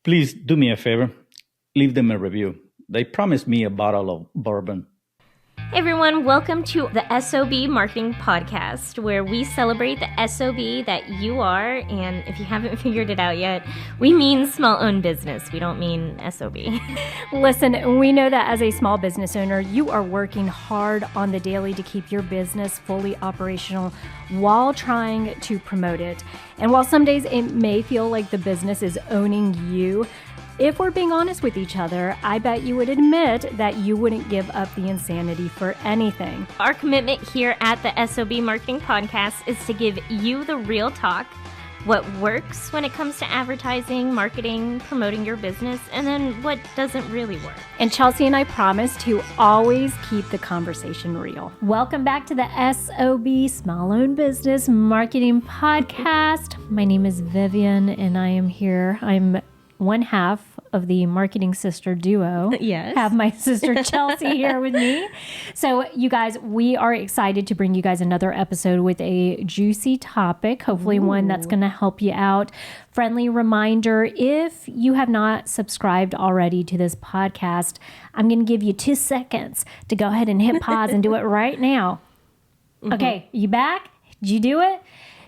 Please do me a favor. Leave them a review. They promised me a bottle of bourbon. Hey everyone, welcome to the S.O.B Marketing Podcast, where we celebrate the S.O.B that you are, and if you haven't figured it out yet, we mean small-owned business. We don't mean S.O.B. Listen, we know that as a small business owner, you are working hard on the daily to keep your business fully operational while trying to promote it. And while some days it may feel like the business is owning you, if we're being honest with each other, I bet you would admit that you wouldn't give up the insanity for anything. Our commitment here at the S.O.B Marketing Podcast is to give you the real talk, what works when it comes to advertising, marketing, promoting your business, and then what doesn't really work. And Chelsea and I promise to always keep the conversation real. Welcome back to the S.O.B Small Owned Business Marketing Podcast. My name is Vivian and I am here. I'm one half of the marketing sister duo. Yes. Have my sister Chelsea here with me. So you guys, we are excited to bring you guys another episode with a juicy topic, hopefully one that's going to help you out. Friendly reminder, if you have not subscribed already to this podcast, I'm going to give you 2 seconds to go ahead and hit pause and do it right now. Okay, you back? Did you do it?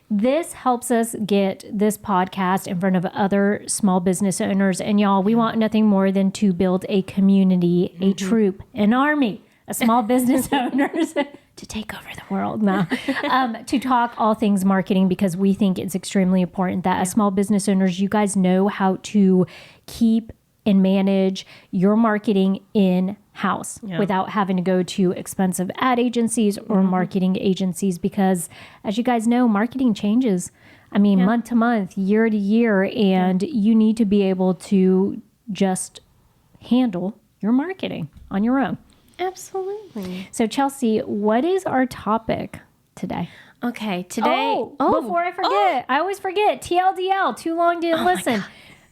This helps us get this podcast in front of other small business owners. And y'all, we want nothing more than to build a community, a troop, an army of small business owners to take over the world now, to talk all things marketing, because we think it's extremely important that as small business owners, you guys know how to keep and manage your marketing in-house without having to go to expensive ad agencies or marketing agencies, because as you guys know, marketing changes. I mean, month to month, year to year, and you need to be able to just handle your marketing on your own. Absolutely. So Chelsea, what is our topic today? Okay, today... Before I forget, I always forget, TLDL, too long didn't listen.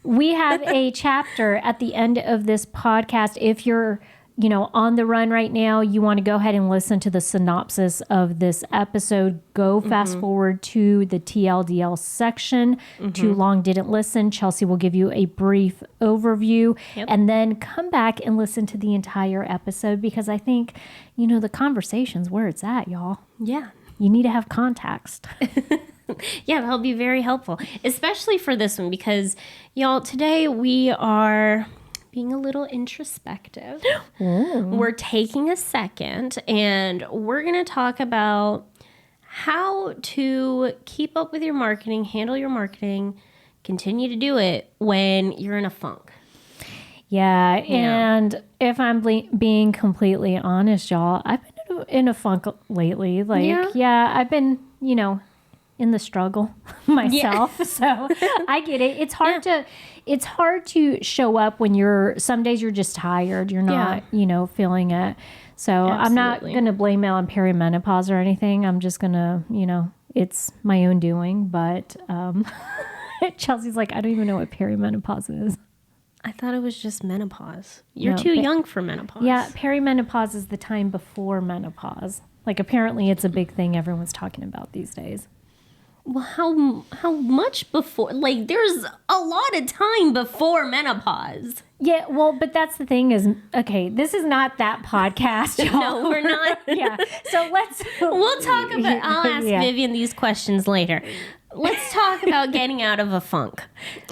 We have a chapter at the end of this podcast. If you're, on the run right now, you want to go ahead and listen to the synopsis of this episode. Go fast forward to the TLDL section. Too long didn't listen. Chelsea will give you a brief overview and then come back and listen to the entire episode, because I think, the conversation's where it's at, y'all. Yeah. You need to have context. Yeah, that'll be very helpful, especially for this one, because, y'all, today we are being a little introspective. We're taking a second, and we're going to talk about how to keep up with your marketing, handle your marketing, continue to do it when you're in a funk. Yeah, and if I'm being completely honest, y'all, I've been in a funk lately. I've been, in the struggle myself. So I get it. It's hard to show up when some days you're just tired. You're not, feeling it. So Absolutely. I'm not going to blame it on perimenopause or anything. I'm just going to, it's my own doing. But Chelsea's like, I don't even know what perimenopause is. I thought it was just menopause. You're too young for menopause. Yeah, perimenopause is the time before menopause. Like, apparently it's a big thing everyone's talking about these days. Well, how much before? Like, there's a lot of time before menopause. Yeah, well, but that's the thing is, okay, this is not that podcast, y'all. No, we're not. Yeah, so we'll talk about, I'll ask Vivian these questions later. Let's talk about getting out of a funk.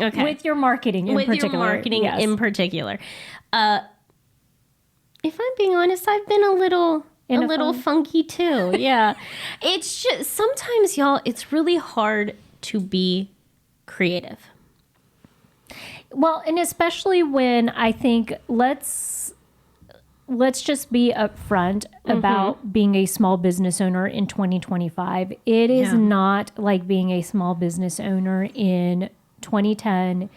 Okay. With your marketing in particular. With your marketing in particular. If I'm being honest, I've been a little funky too. Yeah. It's just, sometimes, y'all, it's really hard to be creative. Well, and especially when I think let's just be upfront about being a small business owner in 2025. It is not like being a small business owner in 2010,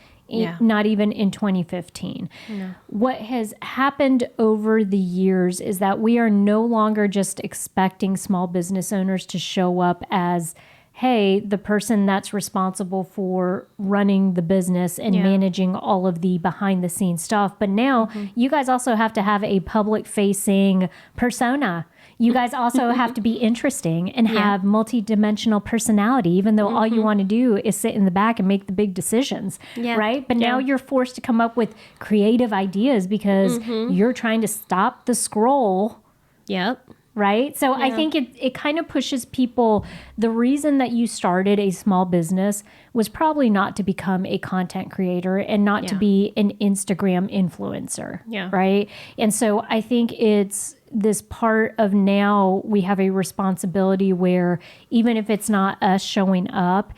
not even in 2015. No. What has happened over the years is that we are no longer just expecting small business owners to show up as, hey, the person that's responsible for running the business and managing all of the behind the scenes stuff. But now you guys also have to have a public facing persona. You guys also have to be interesting and have multi-dimensional personality, even though all you want to do is sit in the back and make the big decisions, right? But now you're forced to come up with creative ideas because you're trying to stop the scroll. Yep. Right? So I think it kind of pushes people. The reason that you started a small business was probably not to become a content creator and not to be an Instagram influencer. Yeah. Right? And so I think it's this part of now we have a responsibility where even if it's not us showing up,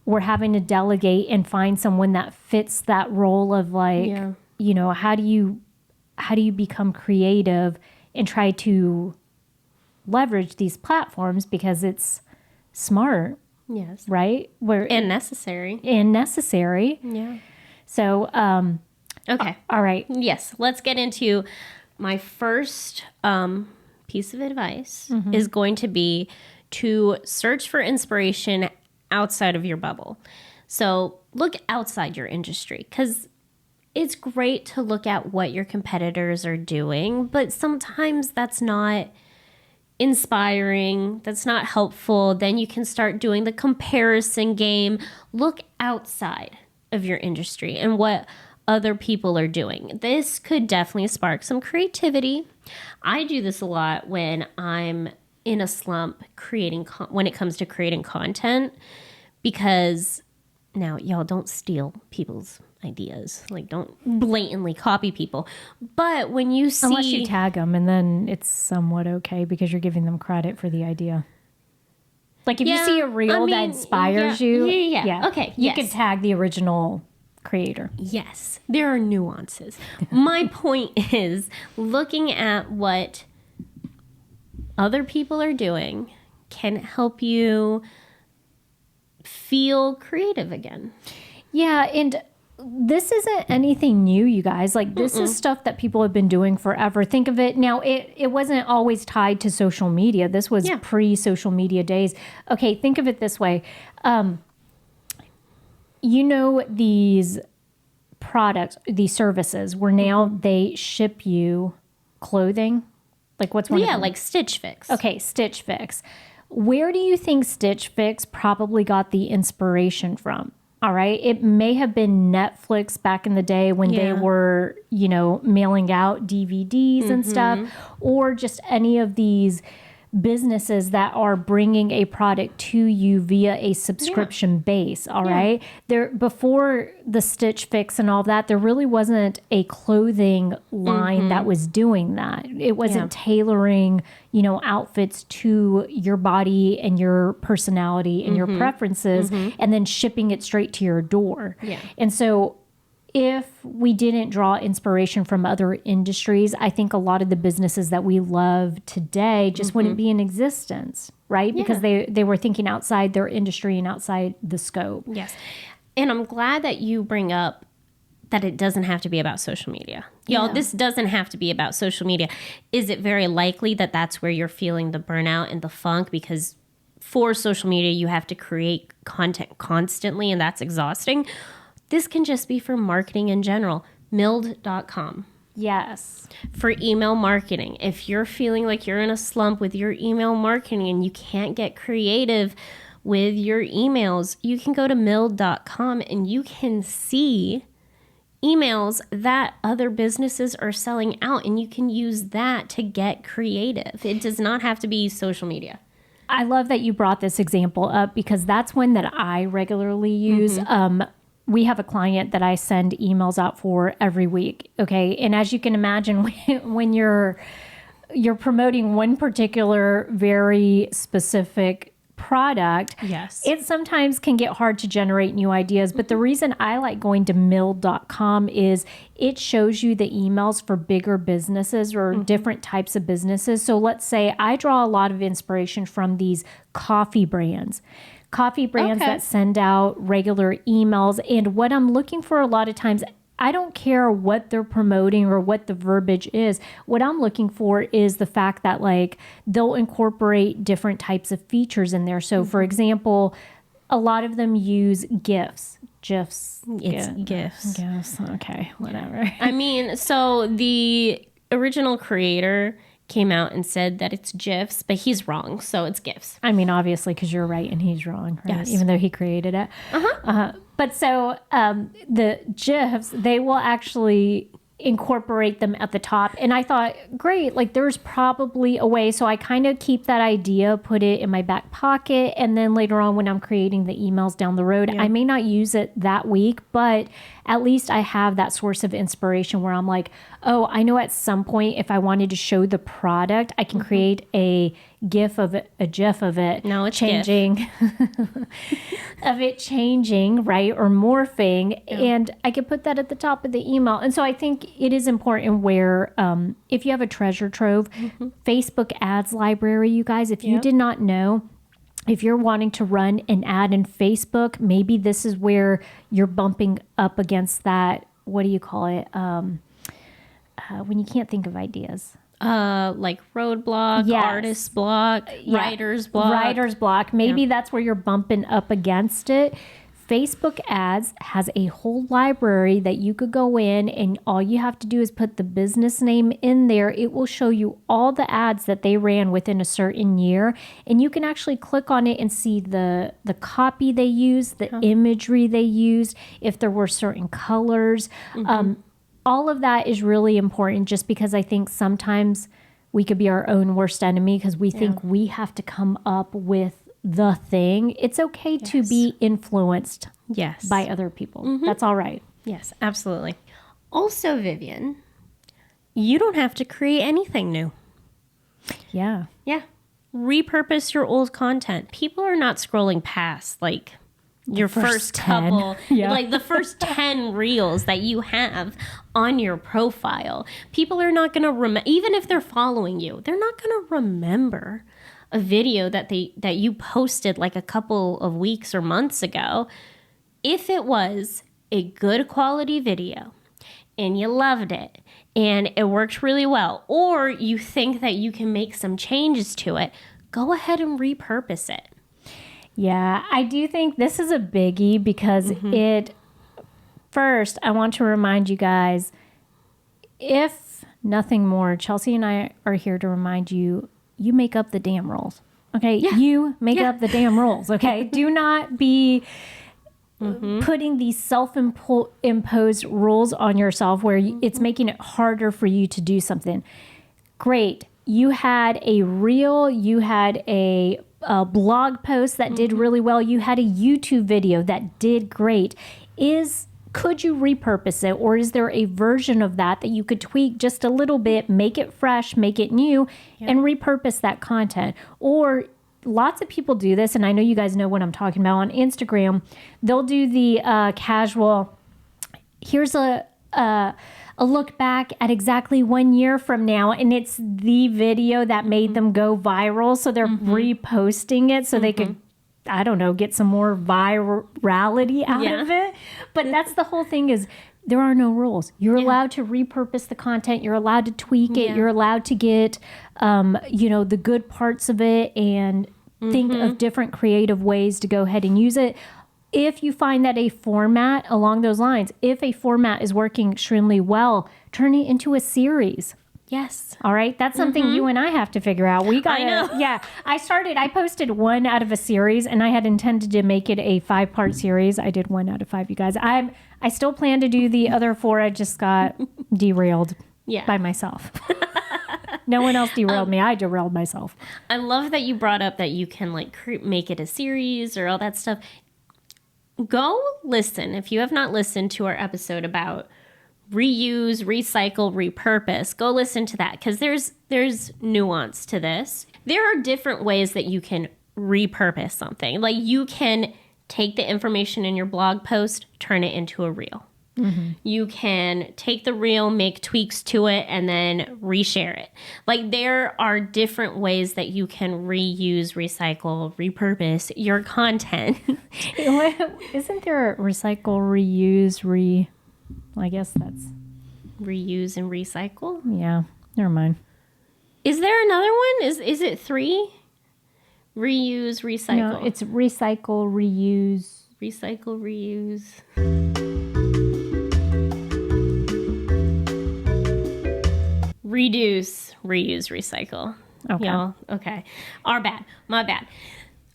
we're having to delegate and find someone that fits that role of like, you know, how do you become creative and try to leverage these platforms because it's smart. Yes. Right? And necessary. Yeah. So, okay. All right. Yes. Let's get into my first piece of advice is going to be to search for inspiration outside of your bubble. So look outside your industry, because it's great to look at what your competitors are doing, but sometimes that's not inspiring, that's not helpful. Then you can start doing the comparison game. Look outside of your industry and what other people are doing. This could definitely spark some creativity. I do this a lot when I'm in a slump when it comes to creating content, because now y'all don't steal people's ideas. Like, don't blatantly copy people. But when you see... Unless you tag them, and then it's somewhat okay because you're giving them credit for the idea. Like, if you see a reel that inspires you... Yeah. Okay, you can tag the original creator. Yes. There are nuances. My point is looking at what other people are doing can help you feel creative again. Yeah, and this isn't anything new, you guys. Like, this is stuff that people have been doing forever. Think of it. Now, it wasn't always tied to social media. This was pre-social media days. Okay, think of it this way. You know, these products, these services, where now they ship you clothing. Like, what's one of them? Like Stitch Fix. Okay, Stitch Fix. Where do you think Stitch Fix probably got the inspiration from? All right. It may have been Netflix back in the day when they were, you know, mailing out DVDs and stuff, or just any of these businesses that are bringing a product to you via a subscription base. All right. There, before the Stitch Fix and all that, there really wasn't a clothing line that was doing that. It wasn't tailoring, you know, outfits to your body and your personality and your preferences and then shipping it straight to your door. Yeah. And so if we didn't draw inspiration from other industries, I think a lot of the businesses that we love today just wouldn't be in existence, right? Because they were thinking outside their industry and outside the scope. Yes. And I'm glad that you bring up that it doesn't have to be about social media. Y'all, this doesn't have to be about social media. Is it very likely that that's where you're feeling the burnout and the funk? Because for social media, you have to create content constantly, and that's exhausting. This can just be for marketing in general. 𝑚ILD.com. Yes. For email marketing. If you're feeling like you're in a slump with your email marketing and you can't get creative with your emails, you can go to 𝑚ILD.com and you can see emails that other businesses are selling out, and you can use that to get creative. It does not have to be social media. I love that you brought this example up because that's one that I regularly use. We have a client that I send emails out for every week. Okay. And as you can imagine, when you're promoting one particular very specific product, it sometimes can get hard to generate new ideas. But the reason I like going to 𝑚ILD.com is it shows you the emails for bigger businesses or different types of businesses. So let's say I draw a lot of inspiration from these coffee brands that send out regular emails. And what I'm looking for a lot of times, I don't care what they're promoting or what the verbiage is. What I'm looking for is the fact that, like, they'll incorporate different types of features in there. So for example, a lot of them use GIFs. GIFs. GIFs. Okay, whatever. I mean, so the original creator came out and said that it's GIFs, but he's wrong, so it's GIFs. I mean, obviously, because you're right and he's wrong, right? Yes. Even though he created it. But so the GIFs, they will actually incorporate them at the top. And I thought, great, like there's probably a way. So I kind of keep that idea, put it in my back pocket. And then later on when I'm creating the emails down the road, I may not use it that week, but at least I have that source of inspiration where I'm like, oh, I know at some point if I wanted to show the product, I can create a GIF of it, a GIF of it. No, it's changing, of it changing, right? Or morphing. Yeah. And I could put that at the top of the email. And so I think it is important where if you have a treasure trove, Facebook ads library, you guys, if you did not know, if you're wanting to run an ad in Facebook, maybe this is where you're bumping up against that. What do you call it? When you can't think of ideas. Like roadblock, artist block, writer's block. Writer's block. Maybe that's where you're bumping up against it. Facebook ads has a whole library that you could go in and all you have to do is put the business name in there. It will show you all the ads that they ran within a certain year. And you can actually click on it and see the copy they used, the imagery they used, if there were certain colors. All of that is really important just because I think sometimes we could be our own worst enemy because we think we have to come up with the thing. It's okay to be influenced by other people. That's all right. Yes, absolutely. Also, Vivian, you don't have to create anything new. Yeah. Yeah. Repurpose your old content. People are not scrolling past like your first couple, like the first 10 reels that you have on your profile. People are not going to remember, even if they're following you, they're not going to remember a video that you posted like a couple of weeks or months ago. If it was a good quality video and you loved it and it worked really well, or you think that you can make some changes to it, go ahead and repurpose it. Yeah, I do think this is a biggie because first, I want to remind you guys, if nothing more, Chelsea and I are here to remind you, you make up the damn rules. Okay, you make up the damn rules. Okay, do not be putting these self-imposed rules on yourself where it's making it harder for you to do something. Great, you had a reel, you had a blog post that did really well, you had a YouTube video that did great. Could you repurpose it, or is there a version of that you could tweak just a little bit, make it fresh, make it new, and repurpose that content? Or lots of people do this, and I know you guys know what I'm talking about. On Instagram, they'll do the casual, here's a look back at exactly 1 year from now, and it's the video that made them go viral, so they're reposting it so they could, I don't know, get some more virality out of it. But that's the whole thing is there are no rules. You're allowed to repurpose the content. You're allowed to tweak it. You're allowed to get, the good parts of it and think of different creative ways to go ahead and use it. If you find that a format along those lines, if a format is working extremely well, turn it into a series. Yes. All right. That's something you and I have to figure out. We got to, I posted one out of a series and I had intended to make it a 5-part series. I did 1 out of 5, you guys. I still plan to do the other 4. I just got derailed by myself. No one else derailed me. I derailed myself. I love that you brought up that you can like make it a series or all that stuff. Go listen. If you have not listened to our episode about reuse, recycle, repurpose, go listen to that because there's nuance to this. There are different ways that you can repurpose something. Like you can take the information in your blog post, turn it into a reel. You can take the reel, make tweaks to it, and then reshare it. Like there are different ways that you can reuse, recycle, repurpose your content. Isn't there a recycle, reuse, I guess that's... Reuse and recycle? Yeah, never mind. Is there another one? Is it 3? Reuse, recycle. No, it's recycle, reuse. Recycle, reuse. Reduce, reuse, recycle. Okay. Y'all, okay. Our bad. My bad.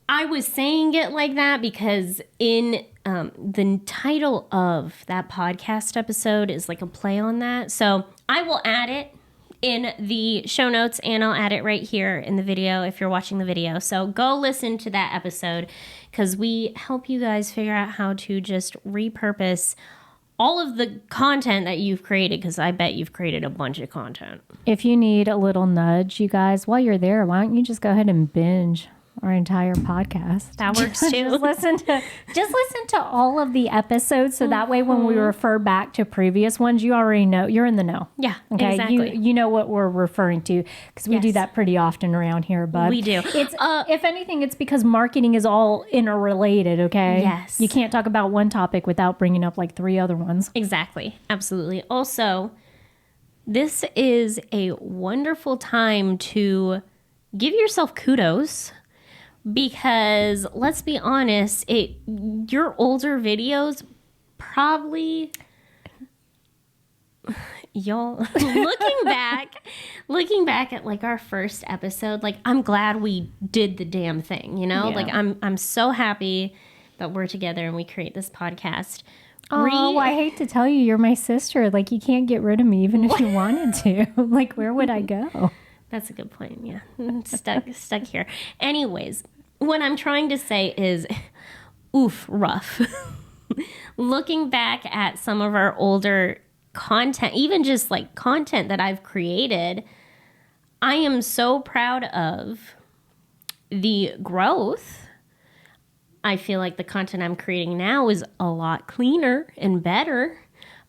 I was saying it like that because in the title of that podcast episode is like a play on that. So I will add it in the show notes, and I'll add it right here in the video if you're watching the video. So go listen to that episode because we help you guys figure out how to just repurpose all of the content that you've created, because I bet you've created a bunch of content. If you need a little nudge, you guys, while you're there, why don't you just go ahead and binge our entire podcast? That works too. just listen to all of the episodes, so that way when we refer back to previous ones, you already know, you're in the know. Yeah, okay, exactly. You know what we're referring to, because we do that pretty often around here. But we do. It's if anything, it's because marketing is all interrelated. Okay. Yes. You can't talk about one topic without bringing up like 3 other ones. Exactly. Absolutely. Also, this is a wonderful time to give yourself kudos. Because let's be honest, your older videos probably, y'all, looking back at like our first episode, like I'm glad we did the damn thing, you know? Yeah. Like I'm so happy that we're together and we create this podcast. Oh, I hate to tell you, you're my sister. Like, you can't get rid of me even if you wanted to. Like, where would I go? That's a good point. Yeah. Stuck here. Anyways, what I'm trying to say is, oof, rough. Looking back at some of our older content, even just like content that I've created, I am so proud of the growth. I feel like the content I'm creating now is a lot cleaner and better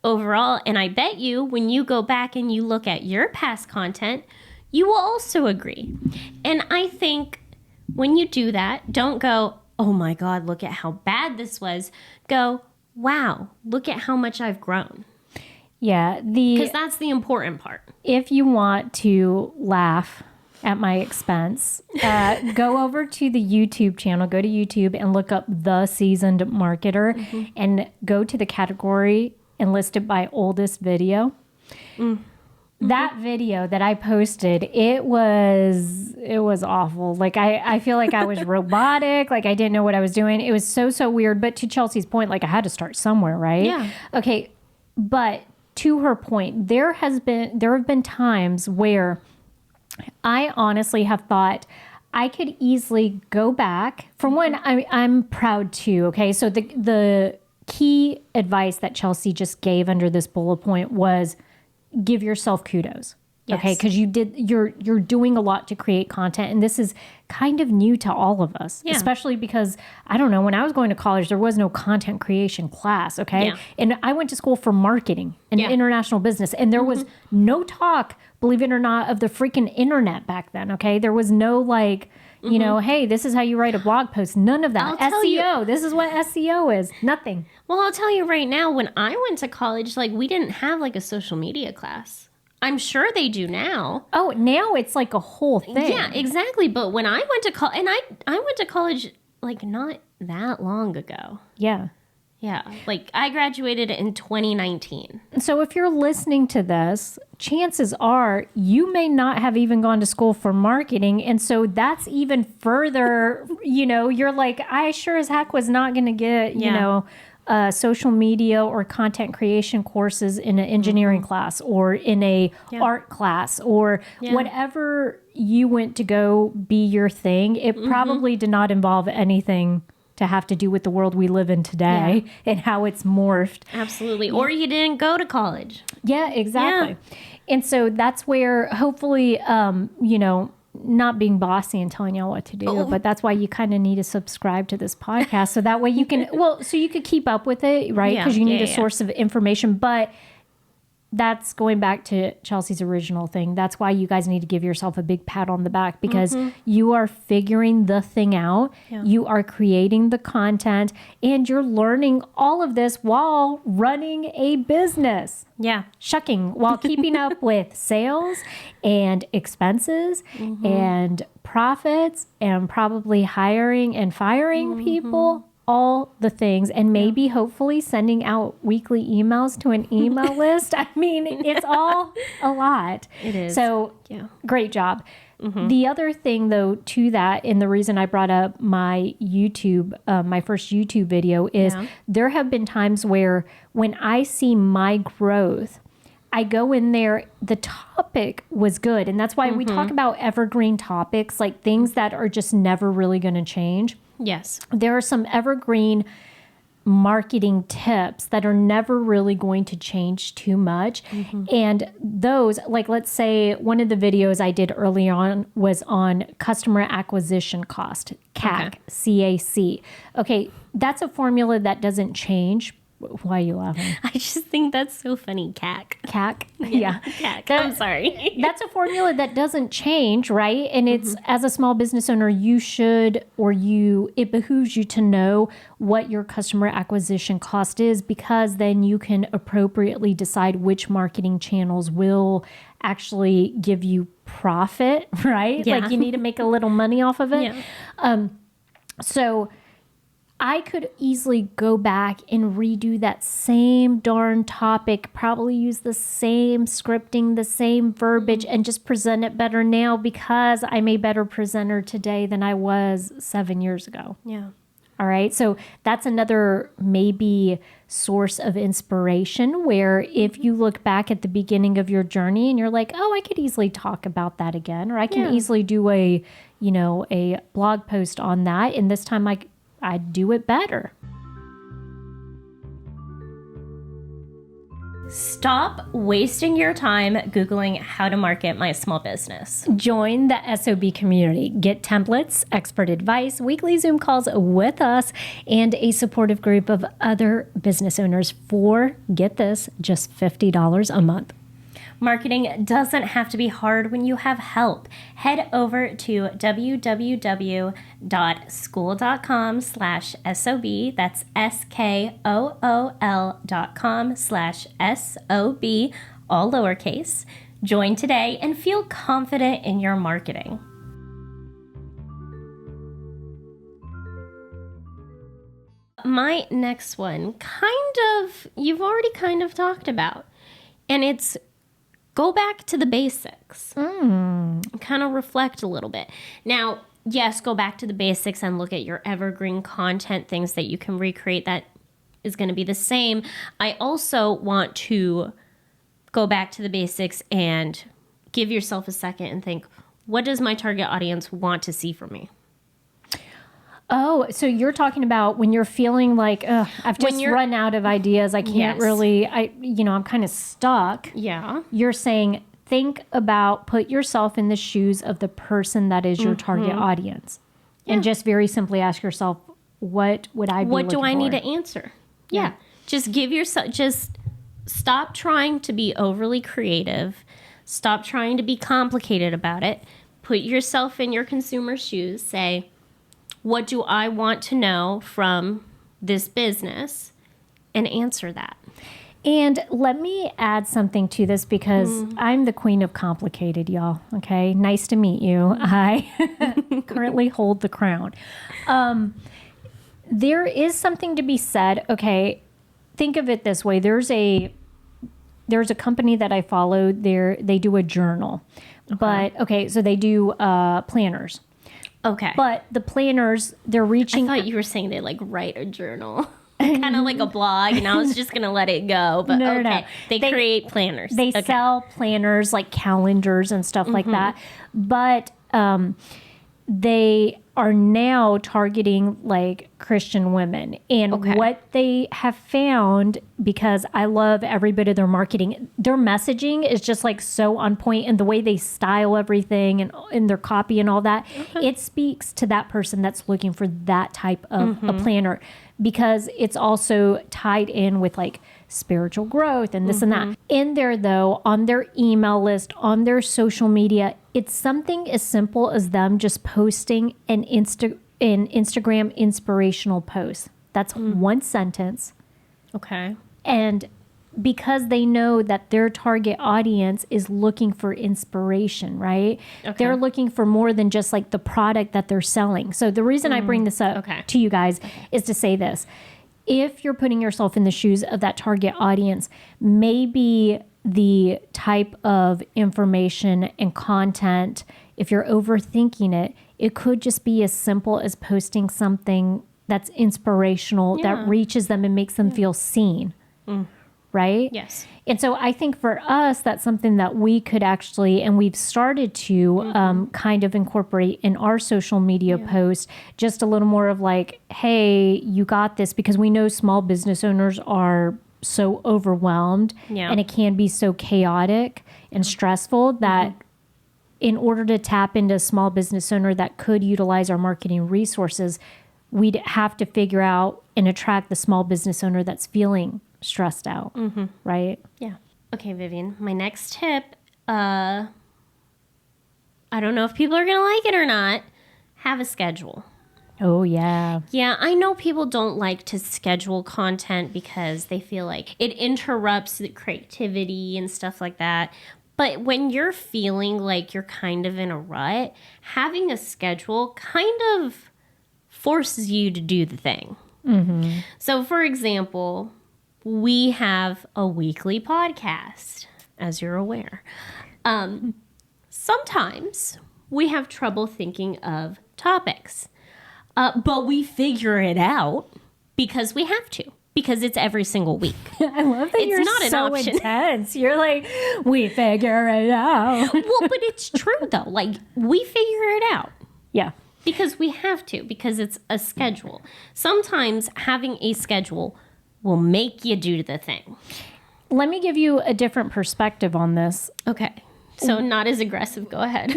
overall. And I bet you when you go back and you look at your past content, you will also agree. And I think when you do that, don't go, oh my God, look at how bad this was. Go, wow, look at how much I've grown. Yeah. Because that's the important part. If you want to laugh at my expense, go over to the YouTube channel, go to YouTube and look up The Seasoned Marketer and go to the category and list it by oldest video. That video that I posted, it was awful. Like I feel like I was robotic. Like I didn't know what I was doing. It was so weird. But to Chelsea's point, like I had to start somewhere, right? Yeah. Okay. But to her point, there have been times where I honestly have thought I could easily go back. For one, I'm proud too. Okay. So the key advice that Chelsea just gave under this bullet point was give yourself kudos. Yes. Okay. Because you're doing a lot to create content. And this is kind of new to all of us, especially because I don't know, when I was going to college, there was no content creation class. Okay. Yeah. And I went to school for marketing and international business. And there was no talk, believe it or not, of the freaking internet back then. Okay. There was no like, you know, hey, this is how you write a blog post. None of that. SEO. This is what SEO is. Nothing. Well, I'll tell you right now, when I went to college, like we didn't have like a social media class. I'm sure they do now. Oh, now it's like a whole thing. Yeah, exactly. But when I went to college, and I went to college like not that long ago. Yeah. Yeah, like I graduated in 2019. So if you're listening to this, chances are you may not have even gone to school for marketing. And so that's even further, you know, you're like, I sure as heck was not going to get, you know, social media or content creation courses in an engineering class or in a art class or whatever you went to go be your thing. It probably did not involve anything to have to do with the world we live in today and how it's morphed. Absolutely. Yeah. Or you didn't go to college. Yeah, exactly. Yeah. And so that's where hopefully, you know, not being bossy and telling y'all what to do, but that's why you kind of need to subscribe to this podcast. So that way you can, so you could keep up with it, right? Because you need a source of information. But that's going back to Chelsea's original thing. That's why you guys need to give yourself a big pat on the back because you are figuring the thing out. Yeah. You are creating the content and you're learning all of this while running a business. Yeah. Shucking, while keeping up with sales and expenses and profits and probably hiring and firing people. all the things, and maybe hopefully sending out weekly emails to an email list. I mean, it's all a lot. It is. So great job. The other thing though to that, and the reason I brought up my YouTube, my first YouTube video is there have been times where when I see my growth, I go in there, the topic was good. And that's why we talk about evergreen topics, like things that are just never really going to change. Yes. There are some evergreen marketing tips that are never really going to change too much. And those, like, let's say one of the videos I did early on was on customer acquisition cost, CAC, CAC. Okay, that's a formula that doesn't change. Why are you laughing? I just think that's so funny. CAC. CAC? Yeah. CAC. I'm sorry. That's a formula that doesn't change, right? And it's, as a small business owner, it behooves you to know what your customer acquisition cost is, because then you can appropriately decide which marketing channels will actually give you profit, right? Yeah. Like you need to make a little money off of it. Yeah. So I could easily go back and redo that same darn topic, probably use the same scripting, the same verbiage, and just present it better now because I'm a better presenter today than I was 7 years ago. Yeah. All right. So that's another maybe source of inspiration where if you look back at the beginning of your journey and you're like, oh, I could easily talk about that again, or I can easily do a blog post on that. And this time I'd do it better. Stop wasting your time Googling how to market my small business. Join the S.O.B community. Get templates, expert advice, weekly Zoom calls with us, and a supportive group of other business owners for, get this, just $50 a month. Marketing doesn't have to be hard when you have help. Head over to www.school.com/SOB. That's SKOOL.com/SOB, all lowercase. Join today and feel confident in your marketing. My next one, you've already kind of talked about, and it's go back to the basics. Kind of reflect a little bit. Now, yes, go back to the basics and look at your evergreen content, things that you can recreate that is going to be the same. I also want to go back to the basics and give yourself a second and think, what does my target audience want to see from me? Oh, so you're talking about when you're feeling like, I've just run out of ideas. I can't really, I'm kind of stuck. Yeah. You're saying, put yourself in the shoes of the person that is your target audience. Yeah. And just very simply ask yourself, what would I be looking for? What do I need to answer? Yeah. Just stop trying to be overly creative. Stop trying to be complicated about it. Put yourself in your consumer's shoes. Say, what do I want to know from this business? And answer that. And let me add something to this because I'm the queen of complicated, y'all. Okay. Nice to meet you. I currently hold the crown. There is something to be said. Okay. Think of it this way. There's a company that I follow. They do a journal, but so they do planners. Okay. But the planners, they're reaching. I thought you were saying they write a journal. Kind of like a blog, and I was just going to let it go. But no. They create planners. They sell planners like calendars and stuff like that. But they are now targeting like Christian women. And what they have found, because I love every bit of their marketing, their messaging is just like so on point, and the way they style everything and in their copy and all that, it speaks to that person that's looking for that type of a planner, because it's also tied in with like spiritual growth and this and that. In there though, on their email list, on their social media, it's something as simple as them just posting an Instagram inspirational post. That's one sentence. Okay. And because they know that their target audience is looking for inspiration, right? Okay. They're looking for more than just like the product that they're selling. So the reason I bring this up to you guys is to say this. If you're putting yourself in the shoes of that target audience, maybe the type of information and content, if you're overthinking it, it could just be as simple as posting something that's inspirational, that reaches them and makes them feel seen. Right? Yes. And so I think for us, that's something that we could actually, and we've started to kind of incorporate in our social media posts, just a little more of like, hey, you got this, because we know small business owners are so overwhelmed and it can be so chaotic and stressful that in order to tap into a small business owner that could utilize our marketing resources, we'd have to figure out and attract the small business owner that's feeling stressed out, right? Yeah. Okay, Vivian, my next tip, I don't know if people are going to like it or not, have a schedule. Oh, yeah. Yeah, I know people don't like to schedule content because they feel like it interrupts the creativity and stuff like that. But when you're feeling like you're kind of in a rut, having a schedule kind of forces you to do the thing. So, for example, we have a weekly podcast, as you're aware. Sometimes we have trouble thinking of topics, but we figure it out because we have to, because it's every single week. I love that you're not an so option. intense. You're like, we figure it out. Well, but it's true, though. Like, we figure it out. Yeah. Because we have to, because it's a schedule. Sometimes having a schedule will make you do the thing. Let me give you a different perspective on this. Okay. So not as aggressive. Go ahead.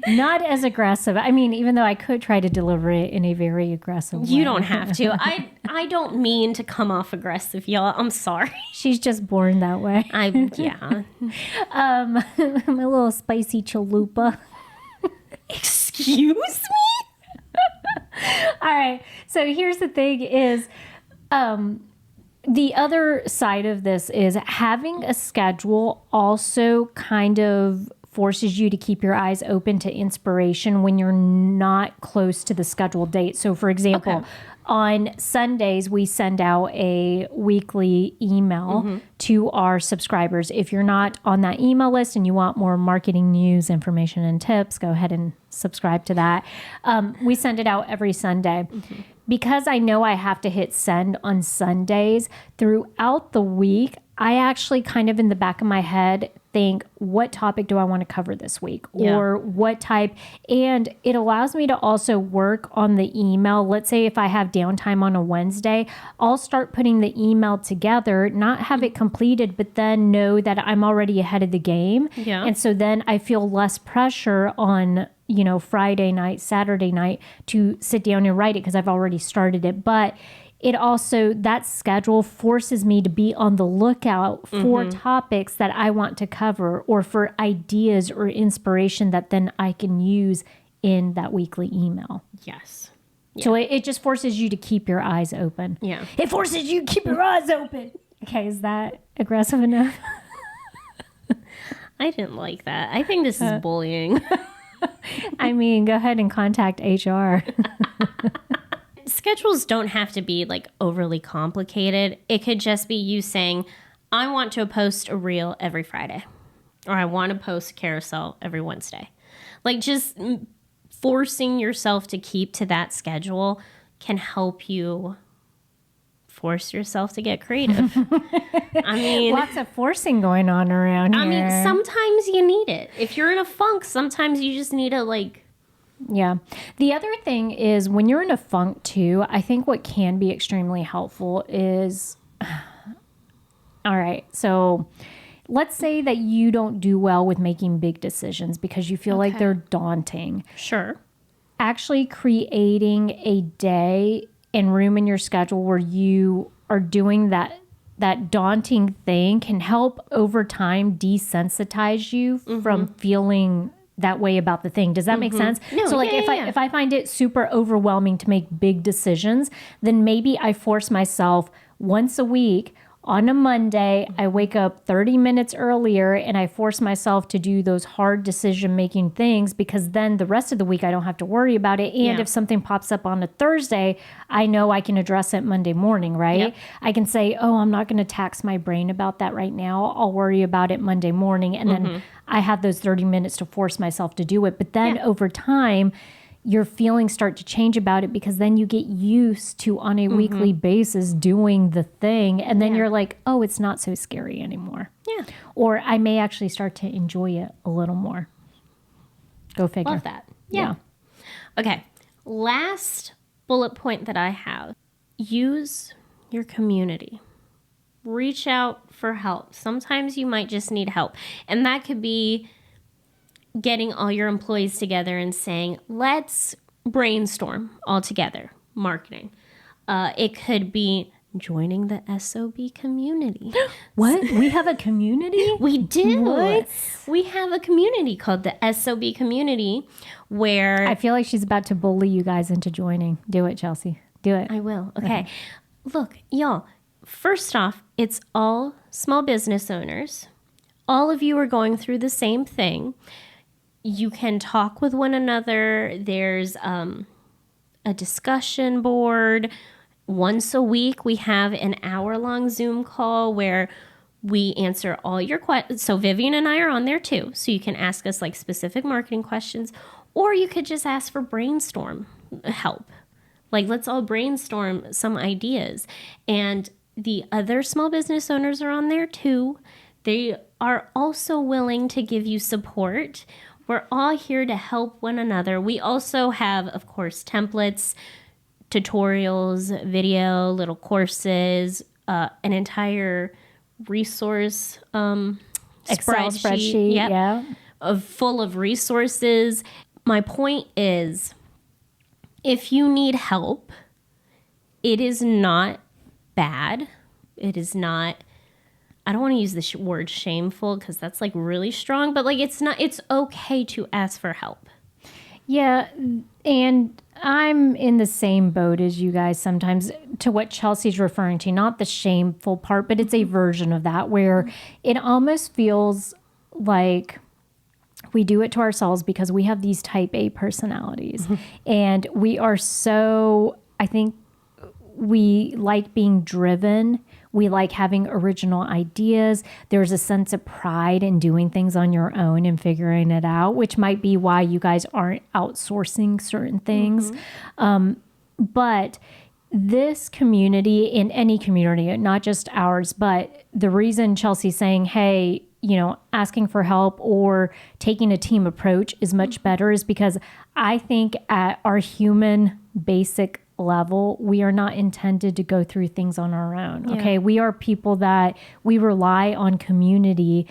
Not as aggressive. I mean, even though I could try to deliver it in a very aggressive way. You don't have to. I don't mean to come off aggressive, y'all. I'm sorry. She's just born that way. Yeah. I'm a little spicy chalupa. Excuse me? All right. So here's the thing is, the other side of this is having a schedule also kind of forces you to keep your eyes open to inspiration when you're not close to the scheduled date. So for example, on Sundays, we send out a weekly email to our subscribers. If you're not on that email list and you want more marketing news, information, and tips, go ahead and subscribe to that. We send it out every Sunday. Because I know I have to hit send on Sundays, throughout the week, I actually kind of in the back of my head think, what topic do I want to cover this week? Yeah. Or what type? And it allows me to also work on the email. Let's say if I have downtime on a Wednesday, I'll start putting the email together, not have it completed, but then know that I'm already ahead of the game. Yeah. And so then I feel less pressure on, you know, Friday night, Saturday night to sit down and write it because I've already started it. But it also, that schedule forces me to be on the lookout for topics that I want to cover or for ideas or inspiration that then I can use in that weekly email. Yes. So it just forces you to keep your eyes open. Yeah. It forces you to keep your eyes open. Okay, is that aggressive enough? I didn't like that. I think this is bullying. I mean, go ahead and contact HR. Schedules don't have to be like overly complicated. It could just be you saying, I want to post a reel every Friday, or I want to post a carousel every Wednesday. Like just forcing yourself to keep to that schedule can help you force yourself to get creative. I mean, lots of forcing going on around here. I mean, sometimes you need it. If you're in a funk, sometimes you just need to like. Yeah. The other thing is when you're in a funk too, I think what can be extremely helpful is, all right, so let's say that you don't do well with making big decisions because you feel like they're daunting. Sure. Actually creating a day and room in your schedule where you are doing that daunting thing can help over time desensitize you from feeling that way about the thing. Does that make sense? No, so like yeah. if I find it super overwhelming to make big decisions, then maybe I force myself once a week On a Monday, I wake up 30 minutes earlier and I force myself to do those hard decision-making things, because then the rest of the week I don't have to worry about it. And if something pops up on a Thursday, I know I can address it Monday morning, right? Yep. I can say, oh, I'm not going to tax my brain about that right now. I'll worry about it Monday morning. And then I have those 30 minutes to force myself to do it. But then over time, your feelings start to change about it, because then you get used to, on a weekly basis, doing the thing. And then you're like, oh, it's not so scary anymore. Yeah. Or I may actually start to enjoy it a little more. Go figure. Love that. Yeah. Okay. Last bullet point that I have: use your community. Reach out for help. Sometimes you might just need help. And that could be getting all your employees together and saying, let's brainstorm all together, marketing. It could be joining the S.O.B community. What? We have a community? We do. What? We have a community called the S.O.B community, where I feel like she's about to bully you guys into joining. Do it, Chelsea. Do it. I will. Okay. Look, y'all, first off, it's all small business owners. All of you are going through the same thing. You can talk with one another. There's a discussion board. Once a week, we have an hour-long Zoom call where we answer all your questions. So Vivian and I are on there too. So you can ask us like specific marketing questions, or you could just ask for brainstorm help. Like, let's all brainstorm some ideas. And the other small business owners are on there too. They are also willing to give you support. We're all here to help one another. We also have, of course, templates, tutorials, video, little courses, an entire resource Excel spreadsheet. Full of resources. My point is, if you need help, it is not bad. It is not, I don't want to use the word shameful, because that's like really strong, but like it's okay to ask for help. Yeah. And I'm in the same boat as you guys sometimes, to what Chelsea's referring to, not the shameful part, but it's a version of that where it almost feels like we do it to ourselves because we have these type A personalities. And we are so, I think we like being driven. We like having original ideas. There's a sense of pride in doing things on your own and figuring it out, which might be why you guys aren't outsourcing certain things. But this community, in any community, not just ours, but the reason Chelsea's saying, hey, you know, asking for help or taking a team approach is much better is because I think at our human basic level, we are not intended to go through things on our own. Yeah. Okay. We are people that we rely on community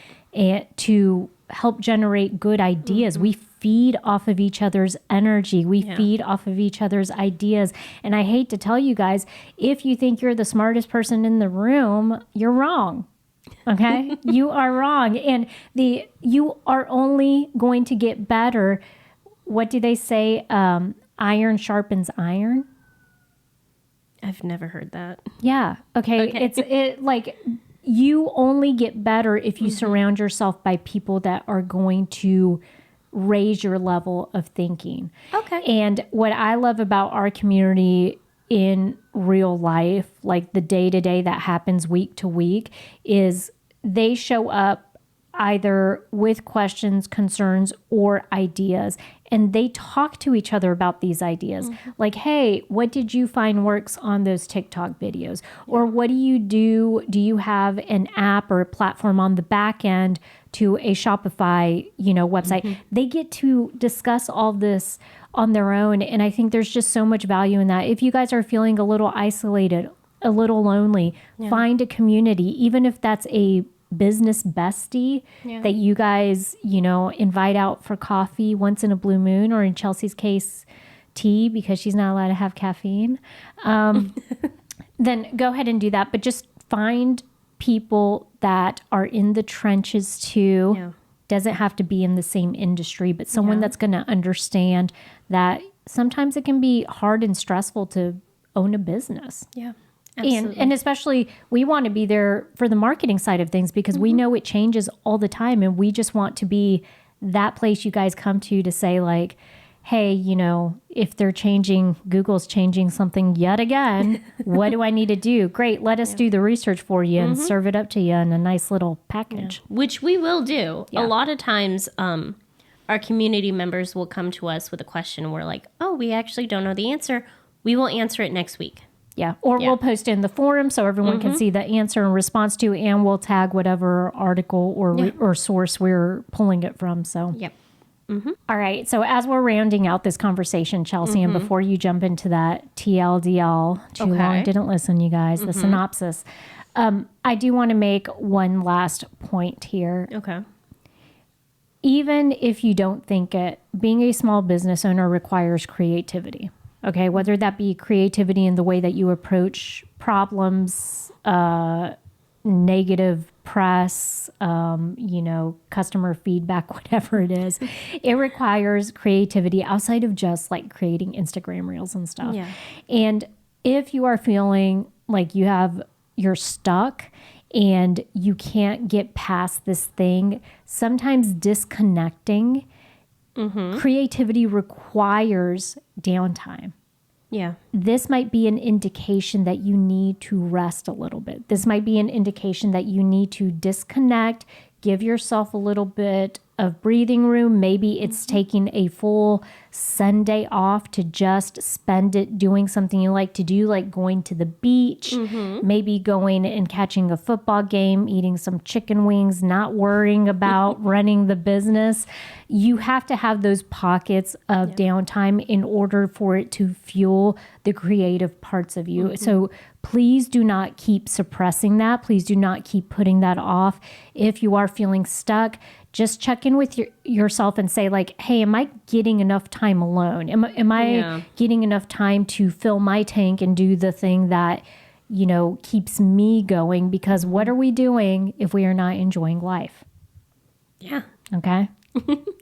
to help generate good ideas. We feed off of each other's energy. We feed off of each other's ideas. And I hate to tell you guys, if you think you're the smartest person in the room, you're wrong. Okay. You are wrong. And you are only going to get better. What do they say? Iron sharpens iron. I've never heard that. Yeah. Okay. It's like you only get better if you surround yourself by people that are going to raise your level of thinking. Okay. And what I love about our community in real life, like the day-to-day that happens week to week, is they show up either with questions, concerns, or ideas. And they talk to each other about these ideas. Like, hey, what did you find works on those TikTok videos? Or what do you do? Do you have an app or a platform on the back end to a Shopify, website? They get to discuss all this on their own. And I think there's just so much value in that. If you guys are feeling a little isolated, a little lonely, find a community, even if that's a business bestie that you guys, invite out for coffee once in a blue moon, or in Chelsea's case, tea, because she's not allowed to have caffeine. Then go ahead and do that. But just find people that are in the trenches too. Yeah. Doesn't have to be in the same industry, but someone that's going to understand that sometimes it can be hard and stressful to own a business. Yeah. And especially we want to be there for the marketing side of things because we know it changes all the time. And we just want to be that place you guys come to say like, hey, you know, if they're changing, Google's changing something yet again, what do I need to do? Great. Let us do the research for you and serve it up to you in a nice little package. Yeah. Which we will do. Yeah. A lot of times, our community members will come to us with a question. We're like, oh, we actually don't know the answer. We will answer it next week. Yeah. Or we'll post it in the forum so everyone can see the answer and response to, and we'll tag whatever article or source we're pulling it from. So, yep. All right. So as we're rounding out this conversation, Chelsea, and before you jump into that TLDL, too long didn't listen, you guys, the synopsis, I do want to make one last point here. Okay. Even if you don't think it, being a small business owner requires creativity. Okay. Whether that be creativity in the way that you approach problems, negative press, you know, customer feedback, whatever it is, it requires creativity outside of just like creating Instagram reels and stuff. Yeah. And if you are feeling like you're stuck and you can't get past this thing, sometimes disconnecting, creativity requires downtime. Yeah. This might be an indication that you need to rest a little bit. This might be an indication that you need to disconnect, give yourself a little bit of breathing room. Maybe it's taking a full Sunday off to just spend it doing something you like to do, like going to the beach, maybe going and catching a football game, eating some chicken wings, not worrying about running the business. You have to have those pockets of downtime in order for it to fuel the creative parts of you. So please do not keep suppressing that. Please do not keep putting that off. If you are feeling stuck, just check in with yourself and say like, hey, am I getting enough time alone? Am I getting enough time to fill my tank and do the thing that, you know, keeps me going? Because what are we doing if we are not enjoying life? Yeah. Okay.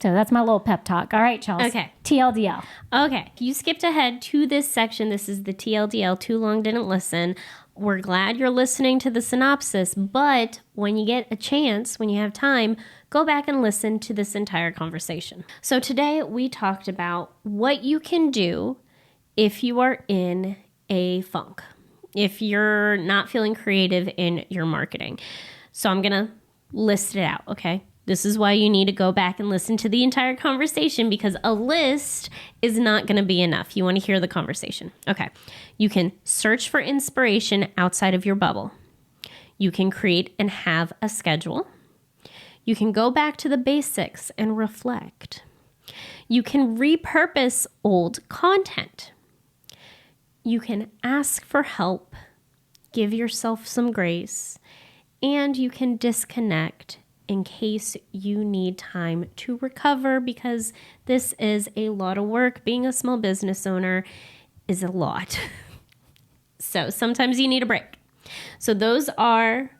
So that's my little pep talk. All right, Chelsea. Okay. TLDL. Okay. You skipped ahead to this section. This is the TLDL, too long didn't listen. We're glad you're listening to the synopsis, but when you get a chance, when you have time, go back and listen to this entire conversation. So today we talked about what you can do if you are in a funk, if you're not feeling creative in your marketing. So I'm going to list it out, okay? This is why you need to go back and listen to the entire conversation, because a list is not going to be enough. You want to hear the conversation. Okay. You can search for inspiration outside of your bubble. You can create and have a schedule. You can go back to the basics and reflect. You can repurpose old content. You can ask for help, give yourself some grace, and you can disconnect in case you need time to recover, because this is a lot of work. Being a small business owner is a lot. So sometimes you need a break. So those are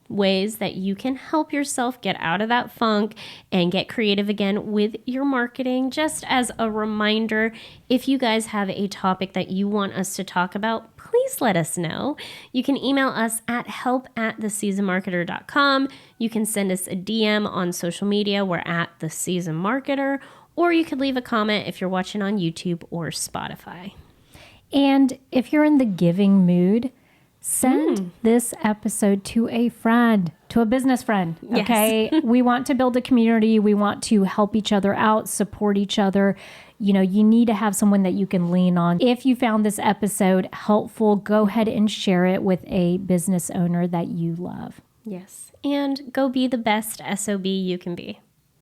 ways that you can help yourself get out of that funk and get creative again with your marketing. Just as a reminder, if you guys have a topic that you want us to talk about, please let us know. You can email us at help@theseasonmarketer.com. You can send us a DM on social media. We're at The Season Marketer. Or you could leave a comment if you're watching on YouTube or Spotify. And if you're in the giving mood, send this episode to a friend, to a business friend. Yes. Okay. We want to build a community. We want to help each other out, support each other. You know, you need to have someone that you can lean on. If you found this episode helpful, go ahead and share it with a business owner that you love. Yes. And go be the best SOB you can be.